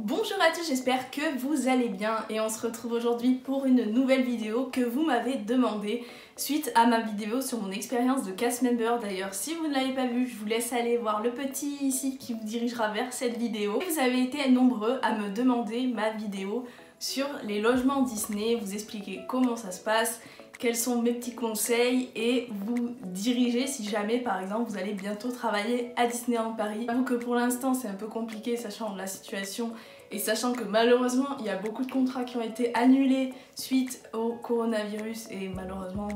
Bonjour à tous, j'espère que vous allez bien et on se retrouve aujourd'hui pour une nouvelle vidéo que vous m'avez demandé suite à ma vidéo sur mon expérience de cast member. D'ailleurs, si vous ne l'avez pas vue, je vous laisse aller voir le petit ici qui vous dirigera vers cette vidéo. Vous avez été nombreux à me demander ma vidéo sur les logements Disney, vous expliquer comment ça se passe, quels sont mes petits conseils et vous diriger si jamais par exemple vous allez bientôt travailler à Disneyland Paris. J'avoue que pour l'instant c'est un peu compliqué sachant la situation et sachant que malheureusement il y a beaucoup de contrats qui ont été annulés suite au coronavirus et malheureusement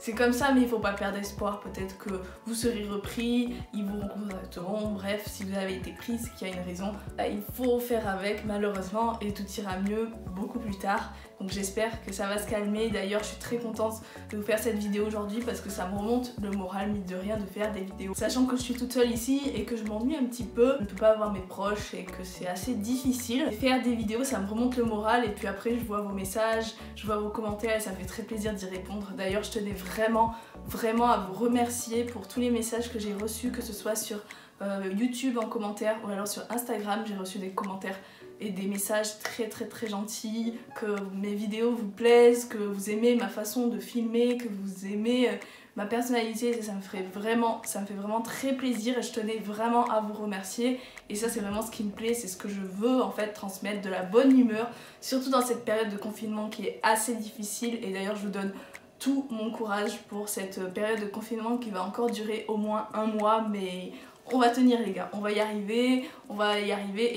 c'est comme ça, mais il faut pas perdre espoir, peut-être que vous serez repris, ils vous recontacteront, bref, si vous avez été pris, c'est qu'il y a une raison. Il faut faire avec malheureusement et tout ira mieux beaucoup plus tard. Donc j'espère que ça va se calmer. D'ailleurs, je suis très contente de vous faire cette vidéo aujourd'hui parce que ça me remonte le moral, mine de rien, de faire des vidéos. Sachant que je suis toute seule ici et que je m'ennuie un petit peu, je ne peux pas voir mes proches et que c'est assez difficile. Faire des vidéos, ça me remonte le moral et puis après je vois vos messages, je vois vos commentaires et ça me fait très plaisir d'y répondre. D'ailleurs, je tenais vraiment à vous remercier pour tous les messages que j'ai reçus, que ce soit sur YouTube en commentaire ou alors sur Instagram. J'ai reçu des commentaires et des messages très gentils, que mes vidéos vous plaisent, que vous aimez ma façon de filmer, que vous aimez ma personnalité. Ça me fait vraiment très plaisir et je tenais vraiment à vous remercier. Et ça c'est vraiment ce qui me plaît, c'est ce que je veux en fait transmettre, de la bonne humeur, surtout dans cette période de confinement qui est assez difficile. Et d'ailleurs je vous donne tout mon courage pour cette période de confinement qui va encore durer au moins un mois, mais on va tenir les gars, on va y arriver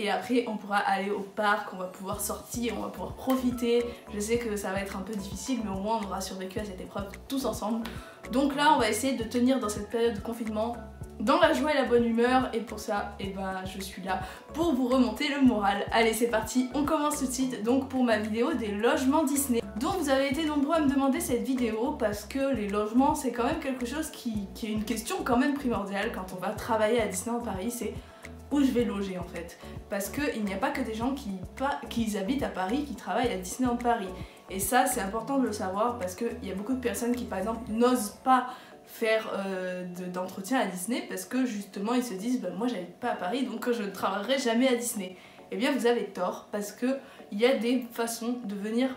et après on pourra aller au parc, on va pouvoir sortir, on va pouvoir profiter. Je sais que ça va être un peu difficile mais au moins on aura survécu à cette épreuve tous ensemble. Donc là on va essayer de tenir dans cette période de confinement dans la joie et la bonne humeur et pour ça je suis là pour vous remonter le moral. Allez c'est parti, on commence tout de suite donc pour ma vidéo des logements Disney. Donc vous avez été nombreux à me demander cette vidéo parce que les logements c'est quand même quelque chose qui est une question quand même primordiale quand on va travailler à Disneyland Paris, c'est où je vais loger en fait. Parce qu'il n'y a pas que des gens qui habitent à Paris qui travaillent à Disneyland Paris. Et ça c'est important de le savoir parce qu'il y a beaucoup de personnes qui par exemple n'osent pas faire d'entretien à Disney parce que justement ils se disent moi j'habite pas à Paris donc je ne travaillerai jamais à Disney. Eh bien vous avez tort parce que il y a des façons de venir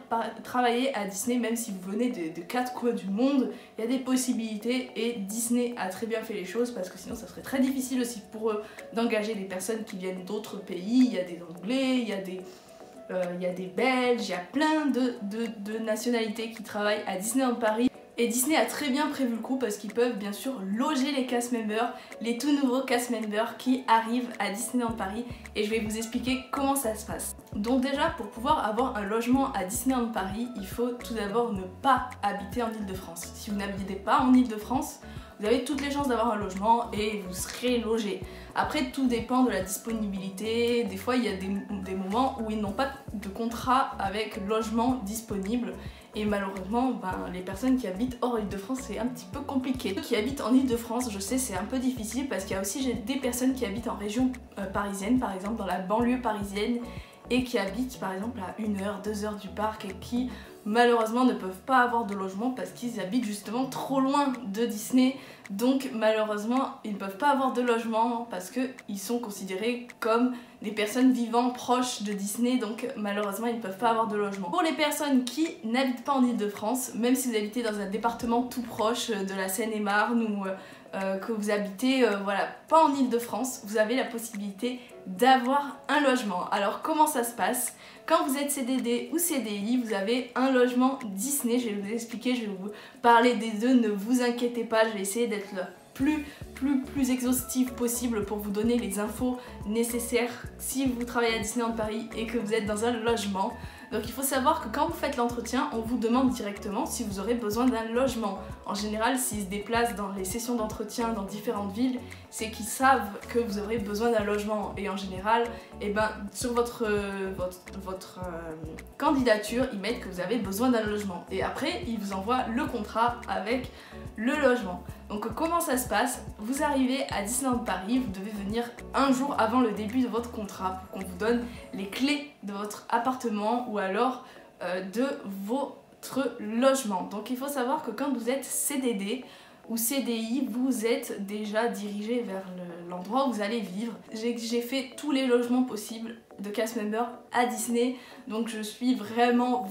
travailler à Disney même si vous venez de quatre coins du monde, il y a des possibilités et Disney a très bien fait les choses parce que sinon ça serait très difficile aussi pour eux d'engager des personnes qui viennent d'autres pays. Il y a des Anglais, il y a des Belges, il y a plein de nationalités qui travaillent à Disneyland Paris. Et Disney a très bien prévu le coup parce qu'ils peuvent bien sûr loger les cast members, les tout nouveaux cast members qui arrivent à Disneyland Paris et je vais vous expliquer comment ça se passe. Donc déjà pour pouvoir avoir un logement à Disneyland Paris, il faut tout d'abord ne pas habiter en Ile-de-France. Si vous n'habitez pas en Ile-de-France, vous avez toutes les chances d'avoir un logement et vous serez logé. Après tout dépend de la disponibilité, des fois il y a des moments où ils n'ont pas de contrat avec logement disponible. Et malheureusement, les personnes qui habitent hors Ile-de-France, c'est un petit peu compliqué. Ceux qui habitent en Ile-de-France, je sais, c'est un peu difficile parce qu'il y a aussi des personnes qui habitent en région parisienne, par exemple dans la banlieue parisienne, et qui habitent par exemple à 1 heure, 2 heures du parc et qui malheureusement ne peuvent pas avoir de logement parce qu'ils habitent justement trop loin de Disney. Donc malheureusement ils ne peuvent pas avoir de logement parce qu'ils sont considérés comme des personnes vivant proches de Disney, donc malheureusement ils ne peuvent pas avoir de logement. Pour les personnes qui n'habitent pas en Ile-de-France, même si vous habitez dans un département tout proche de la Seine-et-Marne ou que vous habitez pas en Ile-de-France, vous avez la possibilité d'avoir un logement. Alors comment ça se passe? Quand vous êtes CDD ou CDI, vous avez un logement Disney. Je vais vous expliquer, je vais vous parler des deux, ne vous inquiétez pas, je vais essayer d'être le plus exhaustive possible pour vous donner les infos nécessaires si vous travaillez à Disneyland Paris et que vous êtes dans un logement. Donc il faut savoir que quand vous faites l'entretien, on vous demande directement si vous aurez besoin d'un logement. En général, s'ils se déplacent dans les sessions d'entretien dans différentes villes, c'est qu'ils savent que vous aurez besoin d'un logement. Et en général, sur votre candidature, ils mettent que vous avez besoin d'un logement. Et après, ils vous envoient le contrat avec le logement. Donc comment ça se passe? Vous arrivez à Disneyland Paris, vous devez venir un jour avant le début de votre contrat pour qu'on vous donne les clés de votre appartement ou alors de votre logement. Donc il faut savoir que quand vous êtes CDD ou CDI, vous êtes déjà dirigé vers l'endroit où vous allez vivre. J'ai fait tous les logements possibles. de cast member à Disney, donc je suis vraiment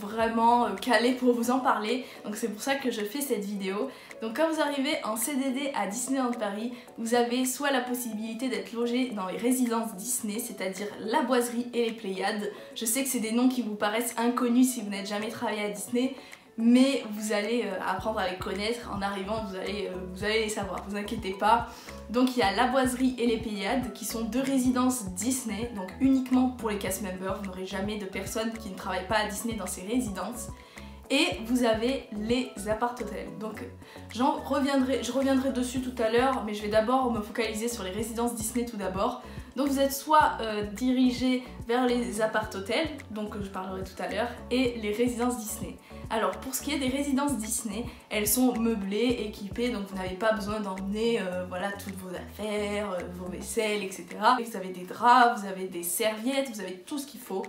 calée pour vous en parler, donc c'est pour ça que je fais cette vidéo. Donc quand vous arrivez en CDD à Disneyland Paris, vous avez soit la possibilité d'être logé dans les résidences Disney, c'est-à-dire la Boiserie et les Pléiades. Je sais que c'est des noms qui vous paraissent inconnus si vous n'êtes jamais travaillé à Disney, mais vous allez apprendre à les connaître en arrivant, vous allez les savoir, vous inquiétez pas. Donc il y a la Boiserie et les Pléiades qui sont deux résidences Disney, donc uniquement pour les cast members, vous n'aurez jamais de personnes qui ne travaillent pas à Disney dans ces résidences. Et vous avez les appart-hôtels. Donc je reviendrai dessus tout à l'heure, mais je vais d'abord me focaliser sur les résidences Disney tout d'abord. Donc vous êtes soit dirigé vers les appart-hôtels, donc je parlerai tout à l'heure, et les résidences Disney. Alors pour ce qui est des résidences Disney, elles sont meublées, équipées, donc vous n'avez pas besoin d'emmener voilà, toutes vos affaires, vos vaisselles, etc. Vous avez des draps, vous avez des serviettes, vous avez tout ce qu'il faut.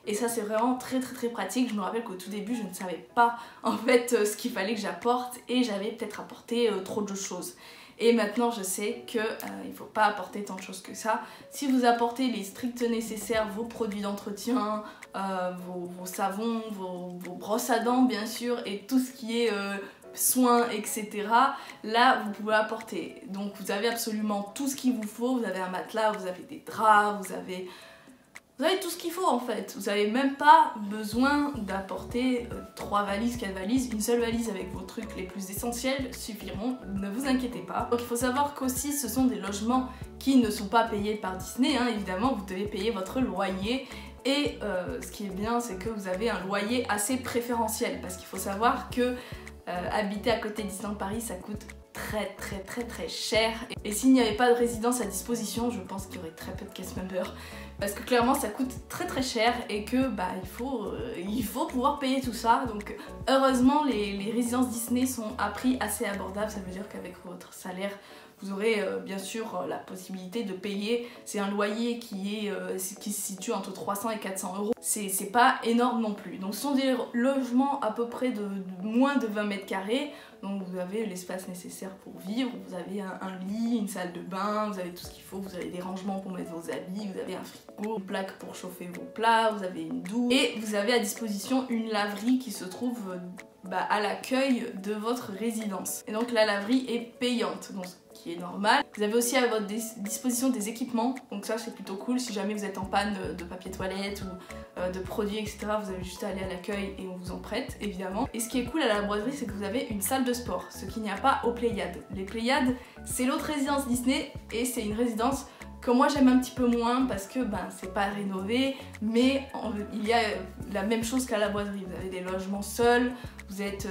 Et ça c'est vraiment très pratique. Je me rappelle qu'au tout début je ne savais pas en fait ce qu'il fallait que j'apporte et j'avais peut-être apporté trop de choses. Et maintenant je sais qu'il ne faut pas apporter tant de choses que ça. Si vous apportez les stricts nécessaires, vos produits d'entretien, vos savons, vos brosses à dents bien sûr, et tout ce qui est soins, etc. Là vous pouvez apporter. Donc vous avez absolument tout ce qu'il vous faut. Vous avez un matelas, vous avez des draps, vous avez tout ce qu'il faut en fait. Vous n'avez même pas besoin d'apporter 3 valises, 4 valises. Une seule valise avec vos trucs les plus essentiels suffiront, ne vous inquiétez pas. Donc il faut savoir qu'aussi ce sont des logements qui ne sont pas payés par Disney, hein. Évidemment vous devez payer votre loyer. Et ce qui est bien c'est que vous avez un loyer assez préférentiel, parce qu'il faut savoir que habiter à côté de Disneyland Paris ça coûte très cher, et s'il n'y avait pas de résidence à disposition je pense qu'il y aurait très peu de cast members, parce que clairement ça coûte très cher et que bah il faut pouvoir payer tout ça. Donc heureusement les résidences Disney sont à prix assez abordable. Ça veut dire qu'avec votre salaire vous aurez bien sûr la possibilité de payer. C'est un loyer qui se situe entre 300 et 400 euros. C'est pas énorme non plus. Donc ce sont des logements à peu près de moins de 20 mètres carrés. Donc vous avez l'espace nécessaire pour vivre, vous avez un lit, une salle de bain, vous avez tout ce qu'il faut, vous avez des rangements pour mettre vos habits, vous avez un frigo, une plaque pour chauffer vos plats, vous avez une douche, et vous avez à disposition une laverie qui se trouve à l'accueil de votre résidence. Et donc la laverie est payante, donc ce qui est normal. Vous avez aussi à votre disposition des équipements, donc ça c'est plutôt cool. Si jamais vous êtes en panne de papier toilette ou de produits, etc., vous avez juste à aller à l'accueil et on vous en prête évidemment. Et ce qui est cool à la Boiserie, c'est que vous avez une salle de sport, ce qu'il n'y a pas aux Pléiades. Les Pléiades, c'est l'autre résidence Disney et c'est une résidence que moi j'aime un petit peu moins parce que c'est pas rénové, mais il y a la même chose qu'à la Boiserie. Vous avez des logements seuls, vous êtes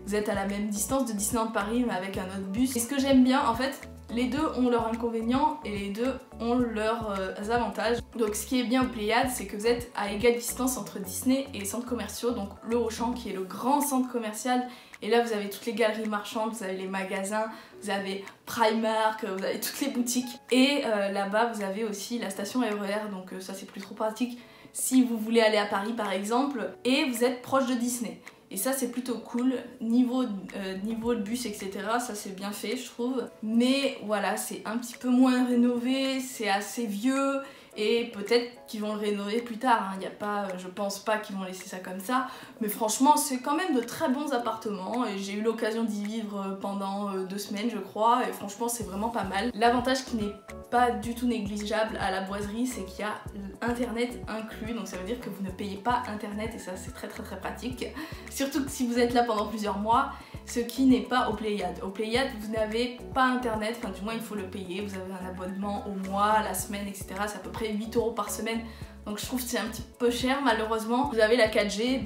vous êtes à la même distance de Disneyland Paris mais avec un autre bus. Et ce que j'aime bien en fait, les deux ont leurs inconvénients et les deux ont leurs avantages. Donc ce qui est bien aux Pléiades, c'est que vous êtes à égale distance entre Disney et les centres commerciaux. Donc le Auchan qui est le grand centre commercial, et là vous avez toutes les galeries marchandes, vous avez les magasins, vous avez Primark, vous avez toutes les boutiques. Et là-bas vous avez aussi la station RER, donc ça c'est plus trop pratique si vous voulez aller à Paris par exemple, et vous êtes proche de Disney. Et ça c'est plutôt cool, niveau de bus etc, ça c'est bien fait je trouve. Mais voilà, c'est un petit peu moins rénové, c'est assez vieux, et peut-être qu'ils vont le rénover plus tard, hein. Je pense pas qu'ils vont laisser ça comme ça, mais franchement c'est quand même de très bons appartements et j'ai eu l'occasion d'y vivre pendant 2 semaines je crois, et franchement c'est vraiment pas mal. L'avantage qui n'est pas du tout négligeable à la Boiserie, c'est qu'il y a internet inclus, donc ça veut dire que vous ne payez pas internet, et ça c'est très pratique, surtout que si vous êtes là pendant plusieurs mois, ce qui n'est pas aux Pléiades. Aux Pléiades vous n'avez pas internet, enfin du moins il faut le payer, vous avez un abonnement au mois, la semaine, etc. C'est à peu près 8 € par semaine, donc je trouve que c'est un petit peu cher malheureusement. Vous avez la 4G,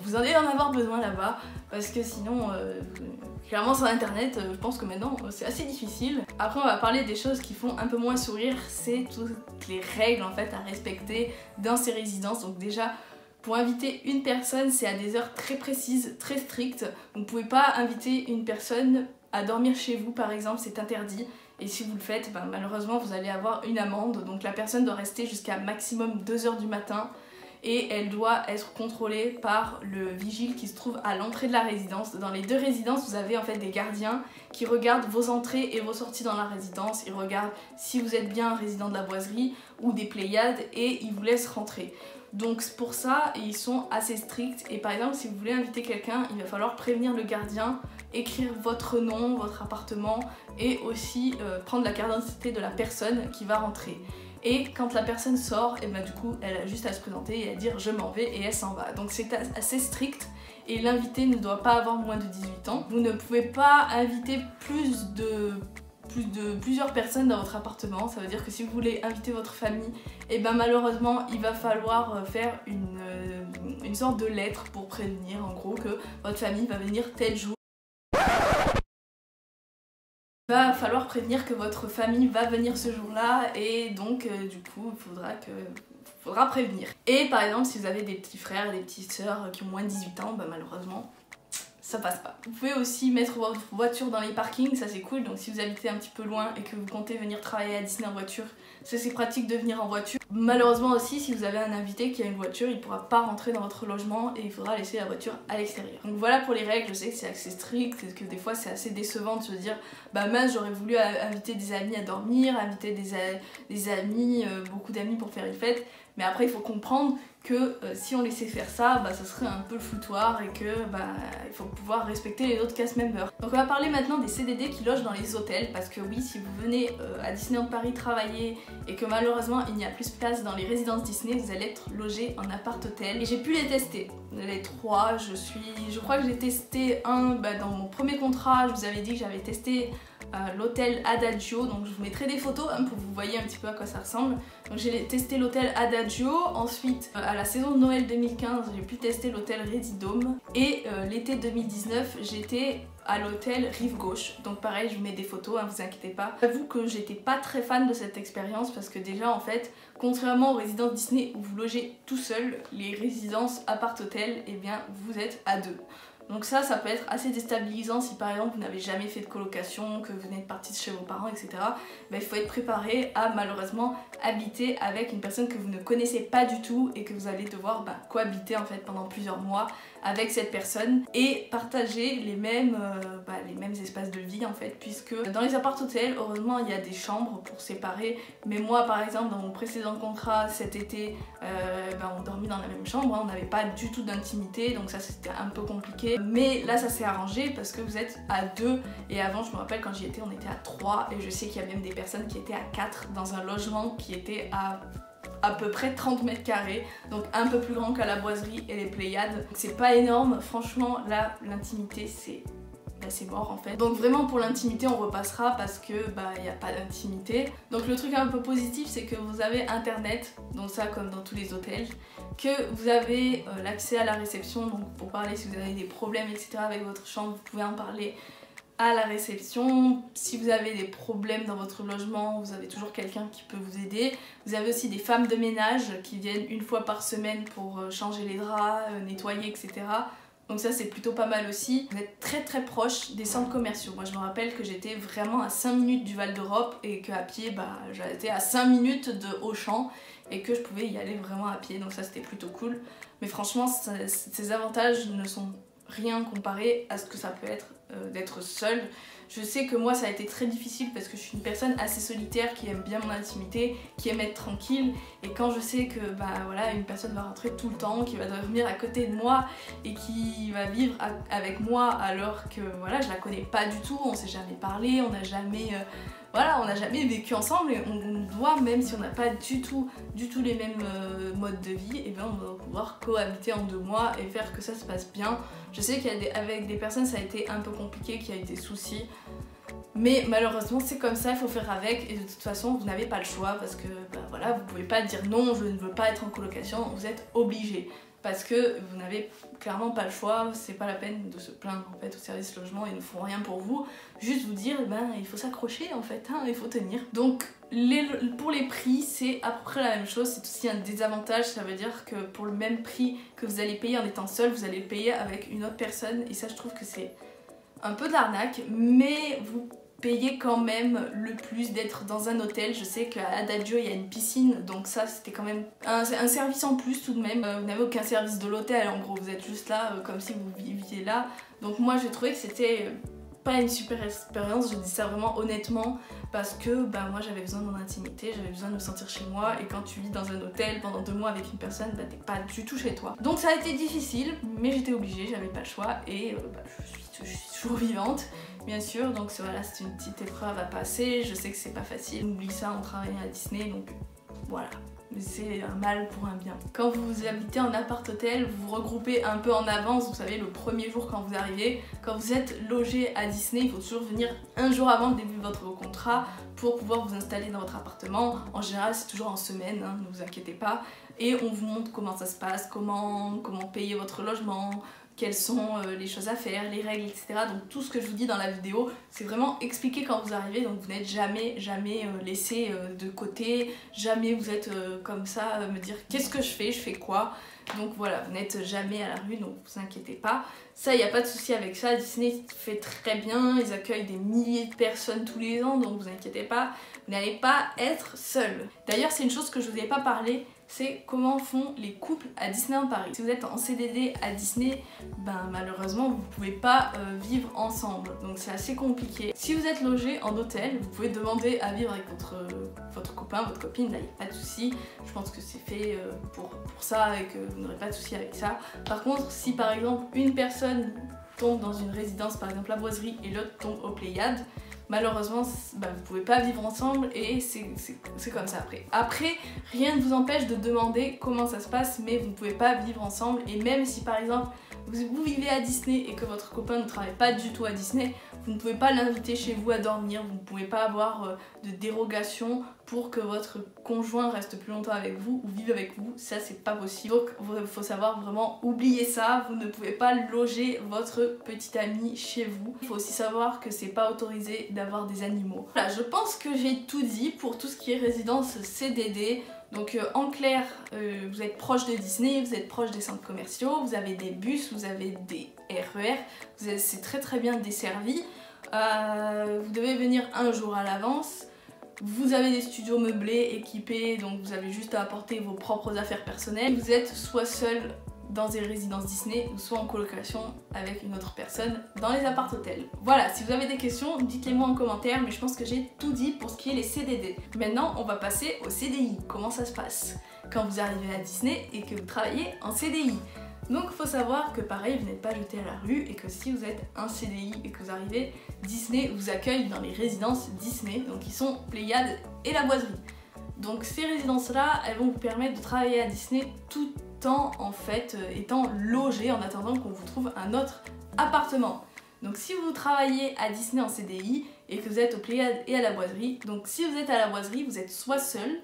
vous allez en avoir besoin là-bas, parce que sinon clairement sans internet je pense que maintenant c'est assez difficile. Après on va parler des choses qui font un peu moins sourire, c'est toutes les règles en fait à respecter dans ces résidences. Donc déjà, pour inviter une personne, c'est à des heures très précises, très strictes. Vous ne pouvez pas inviter une personne à dormir chez vous par exemple, c'est interdit. Et si vous le faites, malheureusement vous allez avoir une amende. Donc la personne doit rester jusqu'à maximum 2 h du matin. et elle doit être contrôlée par le vigile qui se trouve à l'entrée de la résidence. Dans les deux résidences, vous avez en fait des gardiens qui regardent vos entrées et vos sorties dans la résidence. Ils regardent si vous êtes bien un résident de la Boiserie ou des Pléiades et ils vous laissent rentrer. Donc pour ça, ils sont assez stricts et par exemple si vous voulez inviter quelqu'un, il va falloir prévenir le gardien, écrire votre nom, votre appartement et aussi prendre la carte d'identité de la personne qui va rentrer. Et quand la personne sort, et ben du coup elle a juste à se présenter et à dire je m'en vais et elle s'en va. Donc c'est assez strict et l'invité ne doit pas avoir moins de 18 ans. Vous ne pouvez pas inviter plusieurs personnes dans votre appartement. Ça veut dire que si vous voulez inviter votre famille, et ben malheureusement il va falloir faire une sorte de lettre pour prévenir en gros que votre famille va venir tel jour. Il va falloir prévenir que votre famille va venir ce jour-là et donc du coup il faudra prévenir. Et par exemple si vous avez des petits frères et des petites sœurs qui ont moins de 18 ans, bah malheureusement ça passe pas. Vous pouvez aussi mettre votre voiture dans les parkings, ça c'est cool, donc si vous habitez un petit peu loin et que vous comptez venir travailler à Disney en voiture, c'est pratique de venir en voiture. Malheureusement aussi, si vous avez un invité qui a une voiture, il pourra pas rentrer dans votre logement et il faudra laisser la voiture à l'extérieur. Donc voilà pour les règles, je sais que c'est assez strict et que des fois c'est assez décevant de se dire bah mince, j'aurais voulu inviter des amis à dormir, inviter des amis, beaucoup d'amis pour faire une fête, mais après il faut comprendre que si on laissait faire ça, bah, ça serait un peu le foutoir et que bah, il faut pouvoir respecter les autres cast members. Donc on va parler maintenant des CDD qui logent dans les hôtels parce que oui, si vous venez à Disneyland Paris travailler et que malheureusement il n'y a plus de place dans les résidences Disney, vous allez être logé en appart-hôtel. Et j'ai pu les tester, les trois, je crois que j'ai testé un dans mon premier contrat, je vous avais dit que j'avais testé l'hôtel Adagio, donc je vous mettrai des photos pour que vous voyez un petit peu à quoi ça ressemble. Donc j'ai testé l'hôtel Adagio, ensuite à la saison de Noël 2015 j'ai pu tester l'hôtel Redidome et l'été 2019 j'étais à l'hôtel Rive Gauche, donc pareil je vous mets des photos, vous inquiétez pas. J'avoue que j'étais pas très fan de cette expérience parce que déjà en fait, contrairement aux résidences Disney où vous logez tout seul, les résidences appart-hôtel, eh bien vous êtes à deux. Donc ça peut être assez déstabilisant si par exemple vous n'avez jamais fait de colocation, que vous venez de partir chez vos parents, etc. Ben, il faut être préparé à malheureusement habiter avec une personne que vous ne connaissez pas du tout et que vous allez devoir cohabiter en fait pendant plusieurs mois avec cette personne et partager les mêmes espaces de vie en fait, puisque dans les appart-hôtels, heureusement il y a des chambres pour séparer, mais moi par exemple dans mon précédent contrat cet été, on dormit dans la même chambre, on n'avait pas du tout d'intimité, donc ça c'était un peu compliqué. Mais là ça s'est arrangé parce que vous êtes à deux et avant je me rappelle quand j'y étais on était à 3 et je sais qu'il y a même des personnes qui étaient à 4 dans un logement qui était à peu près 30 mètres carrés, donc un peu plus grand qu'à la Boiserie et les Pléiades. C'est pas énorme, franchement là l'intimité c'est mort en fait. Donc vraiment pour l'intimité on repassera parce que il n'y a pas d'intimité. Donc le truc un peu positif c'est que vous avez internet, donc ça comme dans tous les hôtels, que vous avez l'accès à la réception, donc pour parler si vous avez des problèmes etc avec votre chambre, vous pouvez en parler à la réception. Si vous avez des problèmes dans votre logement, vous avez toujours quelqu'un qui peut vous aider. Vous avez aussi des femmes de ménage qui viennent une fois par semaine pour changer les draps, nettoyer etc. Donc ça c'est plutôt pas mal aussi. Vous êtes très très proche des centres commerciaux. Moi je me rappelle que j'étais vraiment à 5 minutes du Val d'Europe et qu'à pied j'étais à 5 minutes de Auchan et que je pouvais y aller vraiment à pied, donc ça c'était plutôt cool. Mais franchement ces avantages ne sont rien comparé à ce que ça peut être d'être seule. Je sais que moi ça a été très difficile parce que je suis une personne assez solitaire qui aime bien mon intimité, qui aime être tranquille, et quand je sais que voilà, une personne va rentrer tout le temps, qui va dormir à côté de moi et qui va vivre avec moi alors que voilà je la connais pas du tout, on s'est jamais parlé, on n'a jamais voilà, on n'a jamais vécu ensemble et on doit, même si on n'a pas du tout les mêmes modes de vie, et bien on doit pouvoir cohabiter en 2 mois et faire que ça se passe bien. Je sais qu'avec des personnes ça a été un peu compliqué, qu'il y a eu des soucis, mais malheureusement c'est comme ça, il faut faire avec et de toute façon vous n'avez pas le choix parce que voilà, vous pouvez pas dire non, je ne veux pas être en colocation, vous êtes obligé. Parce que vous n'avez clairement pas le choix, c'est pas la peine de se plaindre en fait au service logement, ils ne font rien pour vous, juste vous dire il faut s'accrocher en fait, il faut tenir. Donc pour les prix c'est à peu près la même chose, c'est aussi un désavantage, ça veut dire que pour le même prix que vous allez payer en étant seul, vous allez le payer avec une autre personne et ça je trouve que c'est un peu de l'arnaque, mais vous payez quand même le plus d'être dans un hôtel. Je sais qu'à Adagio il y a une piscine, donc ça c'était quand même un service en plus tout de même. Vous n'avez aucun service de l'hôtel, en gros vous êtes juste là comme si vous viviez là. Donc moi j'ai trouvé que c'était pas une super expérience, je dis ça vraiment honnêtement, parce que bah, moi j'avais besoin de mon intimité, j'avais besoin de me sentir chez moi, et quand tu vis dans un hôtel pendant 2 mois avec une personne, bah t'es pas du tout chez toi. Donc ça a été difficile, mais j'étais obligée, j'avais pas le choix, et bah, je suis toujours vivante, bien sûr, donc voilà, c'est une petite épreuve à passer, je sais que c'est pas facile, on oublie ça en travaillant à Disney, donc voilà. Mais c'est un mal pour un bien. Quand vous habitez en appart-hôtel, vous vous regroupez un peu en avance, vous savez, le premier jour quand vous arrivez. Quand vous êtes logé à Disney, il faut toujours venir un jour avant le début de votre contrat pour pouvoir vous installer dans votre appartement. En général, c'est toujours en semaine, hein, ne vous inquiétez pas. Et on vous montre comment ça se passe, comment payer votre logement, quelles sont les choses à faire, les règles, etc. Donc tout ce que je vous dis dans la vidéo, c'est vraiment expliqué quand vous arrivez, donc vous n'êtes jamais laissé de côté, jamais vous êtes comme ça, me dire qu'est-ce que je fais quoi. Donc voilà, vous n'êtes jamais à la rue, donc vous inquiétez pas. Ça, il n'y a pas de souci avec ça, Disney fait très bien, ils accueillent des milliers de personnes tous les ans, donc vous inquiétez pas, vous n'allez pas être seul. D'ailleurs, c'est une chose que je vous ai pas parlé, c'est comment font les couples à Disneyland Paris. Si vous êtes en CDD à Disney, ben malheureusement vous pouvez pas vivre ensemble, donc c'est assez compliqué. Si vous êtes logé en hôtel, vous pouvez demander à vivre avec votre copain, votre copine, là il n'y a pas de souci. Je pense que c'est fait pour ça et que vous n'aurez pas de souci avec ça. Par contre, si par exemple une personne tombe dans une résidence, par exemple la Boiserie, et l'autre tombe au Pléiades, malheureusement, bah, vous pouvez pas vivre ensemble et c'est comme ça après. Après, rien ne vous empêche de demander comment ça se passe, mais vous ne pouvez pas vivre ensemble. Et même si par exemple, vous vivez à Disney et que votre copain ne travaille pas du tout à Disney, vous ne pouvez pas l'inviter chez vous à dormir, vous ne pouvez pas avoir de dérogation pour que votre conjoint reste plus longtemps avec vous ou vive avec vous, ça c'est pas possible. Donc il faut savoir vraiment oublier ça, vous ne pouvez pas loger votre petit ami chez vous. Il faut aussi savoir que c'est pas autorisé d'avoir des animaux. Voilà, je pense que j'ai tout dit pour tout ce qui est résidence CDD. Donc en clair, vous êtes proche de Disney, vous êtes proche des centres commerciaux, vous avez des bus, vous avez des RER, c'est très bien desservi. Vous devez venir un jour à l'avance. Vous avez des studios meublés, équipés, donc vous avez juste à apporter vos propres affaires personnelles. Vous êtes soit seul dans des résidences Disney ou soit en colocation avec une autre personne dans les appart-hôtels. Voilà, si vous avez des questions, dites-les moi en commentaire, mais je pense que j'ai tout dit pour ce qui est les CDD. Maintenant, on va passer au CDI. Comment ça se passe quand vous arrivez à Disney et que vous travaillez en CDI? Donc il faut savoir que pareil, vous n'êtes pas jeté à la rue et que si vous êtes un CDI et que vous arrivez, Disney vous accueille dans les résidences Disney, donc qui sont Pléiades et la Boiserie. Donc ces résidences-là, elles vont vous permettre de travailler à Disney tout en fait étant logé en attendant qu'on vous trouve un autre appartement. Donc si vous travaillez à Disney en CDI et que vous êtes au Pléiades et à la Boiserie, donc si vous êtes à la Boiserie, vous êtes soit seul,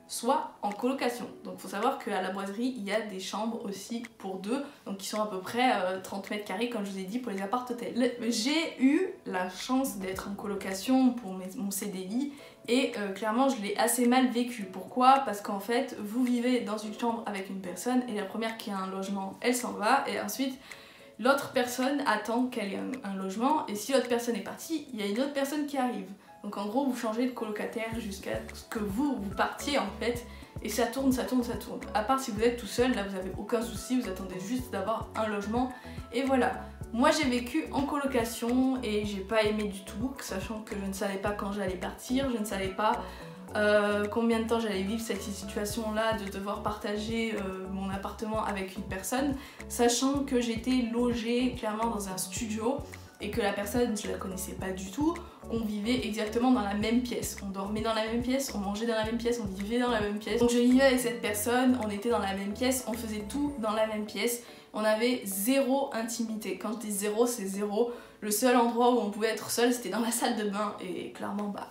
soit en colocation. Donc il faut savoir qu'à la Boiserie, il y a des chambres aussi pour deux, donc qui sont à peu près 30 mètres carrés comme je vous ai dit pour les appart-hôtels. J'ai eu la chance d'être en colocation pour mon CDI et clairement je l'ai assez mal vécu. Pourquoi? Parce qu'en fait vous vivez dans une chambre avec une personne et la première qui a un logement elle s'en va et ensuite l'autre personne attend qu'elle ait un logement et si l'autre personne est partie, il y a une autre personne qui arrive. Donc en gros vous changez de colocataire jusqu'à ce que vous partiez en fait et ça tourne. À part si vous êtes tout seul, là vous avez aucun souci, vous attendez juste d'avoir un logement et voilà. Moi j'ai vécu en colocation et j'ai pas aimé du tout, sachant que je ne savais pas quand j'allais partir, je ne savais pas combien de temps j'allais vivre cette situation là de devoir partager mon appartement avec une personne, sachant que j'étais logée clairement dans un studio et que la personne je la connaissais pas du tout. On vivait exactement dans la même pièce, on dormait dans la même pièce, on mangeait dans la même pièce, on vivait dans la même pièce. Donc je vivais avec cette personne, on était dans la même pièce, on faisait tout dans la même pièce. On avait zéro intimité. Quand je dis zéro, c'est zéro. Le seul endroit où on pouvait être seul, c'était dans la salle de bain. Et clairement, bah,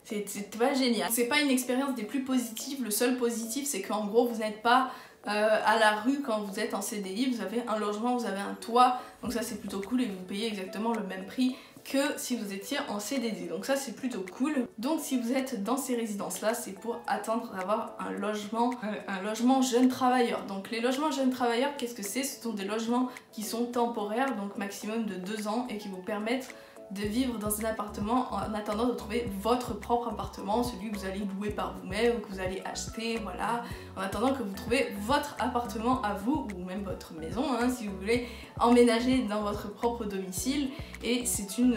c'était pas génial. C'est pas une expérience des plus positives. Le seul positif, c'est qu'en gros, vous n'êtes pas à la rue quand vous êtes en CDI. Vous avez un logement, vous avez un toit. Donc ça, c'est plutôt cool et vous payez exactement le même prix que si vous étiez en CDD, donc ça c'est plutôt cool. Donc si vous êtes dans ces résidences là, c'est pour attendre d'avoir un logement jeune travailleur. Donc les logements jeunes travailleurs, qu'est-ce que c'est? Ce sont des logements qui sont temporaires, donc maximum de 2 ans et qui vous permettent de vivre dans un appartement en attendant de trouver votre propre appartement, celui que vous allez louer par vous-même ou que vous allez acheter, voilà, en attendant que vous trouvez votre appartement à vous ou même votre maison, hein, si vous voulez emménager dans votre propre domicile. Et c'est une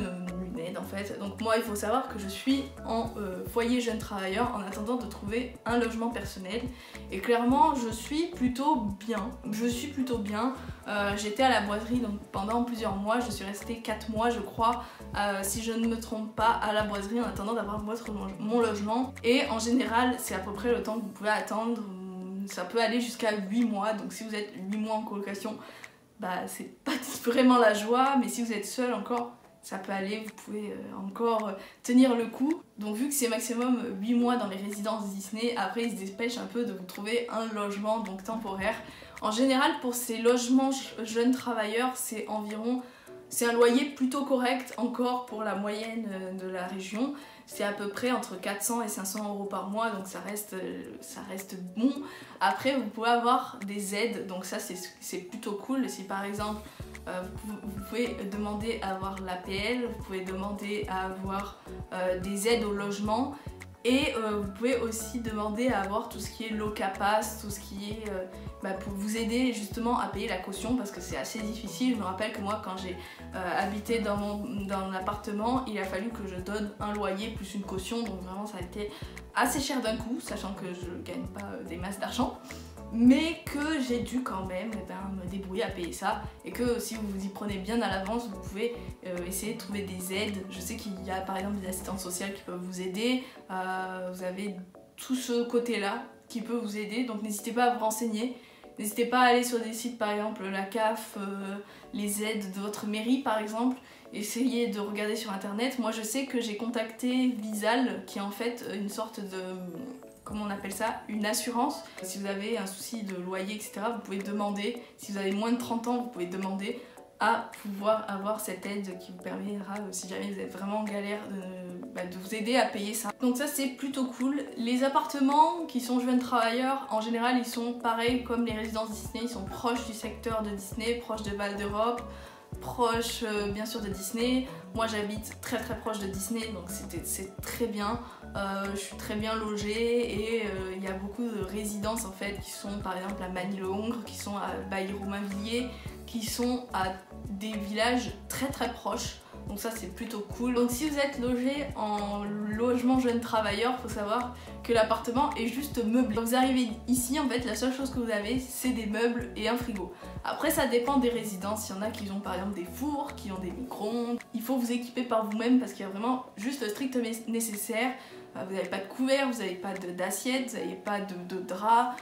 aide en fait. Donc moi, il faut savoir que je suis en foyer jeune travailleur en attendant de trouver un logement personnel, et clairement je suis plutôt bien. J'étais à la boiserie donc pendant plusieurs mois, je suis restée 4 mois je crois, si je ne me trompe pas, à la boiserie en attendant d'avoir mon logement. Et en général c'est à peu près le temps que vous pouvez attendre, ça peut aller jusqu'à 8 mois. Donc si vous êtes 8 mois en colocation, bah c'est pas vraiment la joie, mais si vous êtes seul encore, ça peut aller, vous pouvez encore tenir le coup. Donc vu que c'est maximum 8 mois dans les résidences Disney, après ils se dépêchent un peu de vous trouver un logement donc temporaire. En général pour ces logements jeunes travailleurs, c'est un loyer plutôt correct encore pour la moyenne de la région. C'est à peu près entre 400 et 500 euros par mois, donc ça reste bon. Après vous pouvez avoir des aides, donc ça c'est plutôt cool. Si par exemple vous pouvez demander à avoir l'APL, vous pouvez demander à avoir des aides au logement, et vous pouvez aussi demander à avoir tout ce qui est Locapass, tout ce qui est pour vous aider justement à payer la caution, parce que c'est assez difficile. Je me rappelle que moi quand j'ai habité dans l'appartement, il a fallu que je donne un loyer plus une caution, donc vraiment ça a été assez cher d'un coup, sachant que je gagne pas des masses d'argent, mais que j'ai dû quand même me débrouiller à payer ça, et que si vous vous y prenez bien à l'avance, vous pouvez essayer de trouver des aides. Je sais qu'il y a par exemple des assistantes sociales qui peuvent vous aider, vous avez tout ce côté là qui peut vous aider, donc n'hésitez pas à vous renseigner. N'hésitez pas à aller sur des sites par exemple la CAF, les aides de votre mairie par exemple. Essayez de regarder sur internet. Moi je sais que j'ai contacté Visal, qui est en fait une sorte de... comment on appelle ça, une assurance. Si vous avez un souci de loyer, etc., vous pouvez demander, si vous avez moins de 30 ans, vous pouvez demander à pouvoir avoir cette aide qui vous permettra, si jamais vous êtes vraiment en galère, de vous aider à payer ça. Donc ça c'est plutôt cool. Les appartements qui sont jeunes travailleurs, en général ils sont pareils comme les résidences Disney, ils sont proches du secteur de Disney, proches de Val d'Europe, proche bien sûr de Disney. Moi j'habite très proche de Disney, donc c'est très bien. Je suis très bien logée, et il y a beaucoup de résidences en fait qui sont par exemple à Magny-le-Hongre, qui sont à Bailly-Romainvilliers, qui sont à des villages très proches. Donc ça c'est plutôt cool. Donc si vous êtes logé en logement jeune travailleur, faut savoir que l'appartement est juste meublé. Quand vous arrivez ici, en fait la seule chose que vous avez c'est des meubles et un frigo. Après ça dépend des résidences, il y en a qui ont par exemple des fours, qui ont des micro-ondes. Il faut vous équiper par vous-même parce qu'il y a vraiment juste le strict nécessaire. Vous n'avez pas de couvert, vous n'avez pas d'assiette, vous n'avez pas de drap.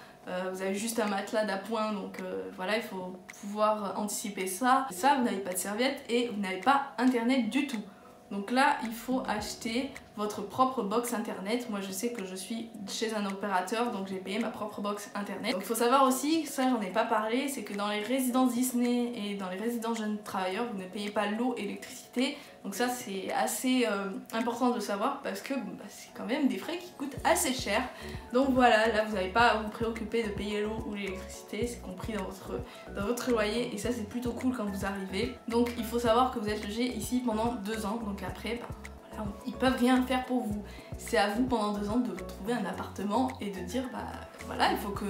Vous avez juste un matelas d'appoint, donc voilà, il faut pouvoir anticiper ça. Ça, vous n'avez pas de serviette et vous n'avez pas internet du tout. Donc là, il faut acheter votre propre box internet. Moi, je sais que je suis chez un opérateur, donc j'ai payé ma propre box internet. Donc il faut savoir aussi, ça j'en ai pas parlé, c'est que dans les résidences Disney et dans les résidences jeunes travailleurs, vous ne payez pas l'eau et l'électricité. Donc ça c'est assez important de savoir, parce que c'est quand même des frais qui coûtent assez cher. Donc voilà, là vous n'avez pas à vous préoccuper de payer l'eau ou l'électricité, c'est compris dans votre loyer, et ça c'est plutôt cool quand vous arrivez. Donc il faut savoir que vous êtes logé ici pendant 2 ans, donc après voilà, ils peuvent rien faire pour vous. C'est à vous pendant 2 ans de trouver un appartement et de dire voilà, il faut que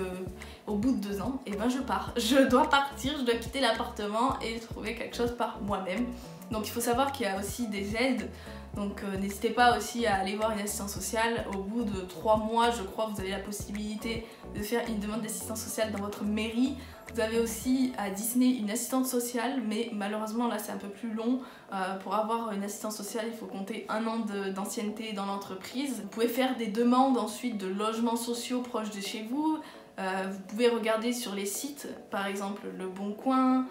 au bout de 2 ans, je pars. Je dois partir, je dois quitter l'appartement et trouver quelque chose par moi-même. Donc il faut savoir qu'il y a aussi des aides, donc n'hésitez pas aussi à aller voir une assistance sociale. Au bout de 3 mois, je crois, vous avez la possibilité de faire une demande d'assistance sociale dans votre mairie. Vous avez aussi à Disney une assistante sociale, mais malheureusement là c'est un peu plus long. Pour avoir une assistance sociale, il faut compter 1 an d'ancienneté dans l'entreprise. Vous pouvez faire des demandes ensuite de logements sociaux proches de chez vous. Vous pouvez regarder sur les sites, par exemple Le Bon Coin,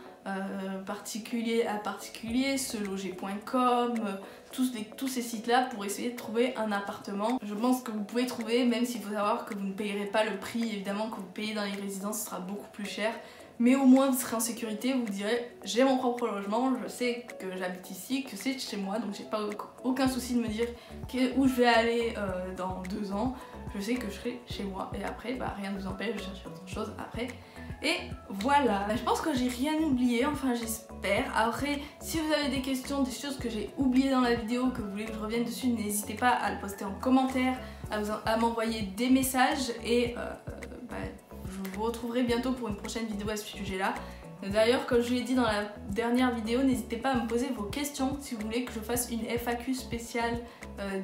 particulier à particulier, seloger.com, tous ces sites-là pour essayer de trouver un appartement. Je pense que vous pouvez trouver, même s'il faut savoir que vous ne payerez pas le prix évidemment que vous payez dans les résidences, ce sera beaucoup plus cher. Mais au moins vous serez en sécurité, vous direz j'ai mon propre logement, je sais que j'habite ici, que c'est chez moi, donc j'ai pas aucun souci de me dire où je vais aller dans 2 ans. je sais que je serai chez moi. Et après, bah, rien ne vous empêche de chercher autre chose après. Et voilà, je pense que j'ai rien oublié, enfin j'espère. Après, si vous avez des questions, des choses que j'ai oubliées dans la vidéo, que vous voulez que je revienne dessus, n'hésitez pas à le poster en commentaire, à m'envoyer des messages et je vous retrouverai bientôt pour une prochaine vidéo à ce sujet-là. D'ailleurs, comme je vous l'ai dit dans la dernière vidéo, n'hésitez pas à me poser vos questions si vous voulez que je fasse une FAQ spéciale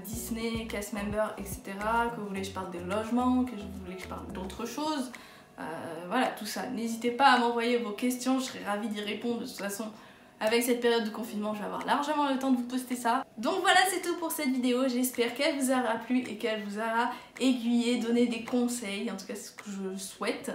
Disney, cast member, etc. Que vous voulez que je parle des logements, que vous voulez que je parle d'autres choses. Voilà, tout ça. N'hésitez pas à m'envoyer vos questions, je serai ravie d'y répondre. De toute façon, avec cette période de confinement, je vais avoir largement le temps de vous poster ça. Donc voilà, c'est tout pour cette vidéo. J'espère qu'elle vous aura plu et qu'elle vous aura aiguillé, donné des conseils. En tout cas, c'est ce que je souhaite.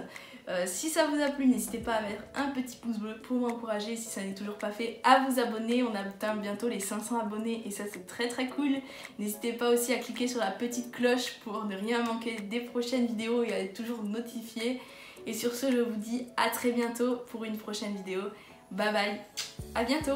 Si ça vous a plu, n'hésitez pas à mettre un petit pouce bleu pour m'encourager. Si ça n'est toujours pas fait, à vous abonner. On atteint bientôt les 500 abonnés et ça c'est très très cool. N'hésitez pas aussi à cliquer sur la petite cloche pour ne rien manquer des prochaines vidéos et à être toujours notifié. Et sur ce, je vous dis à très bientôt pour une prochaine vidéo. Bye bye, à bientôt.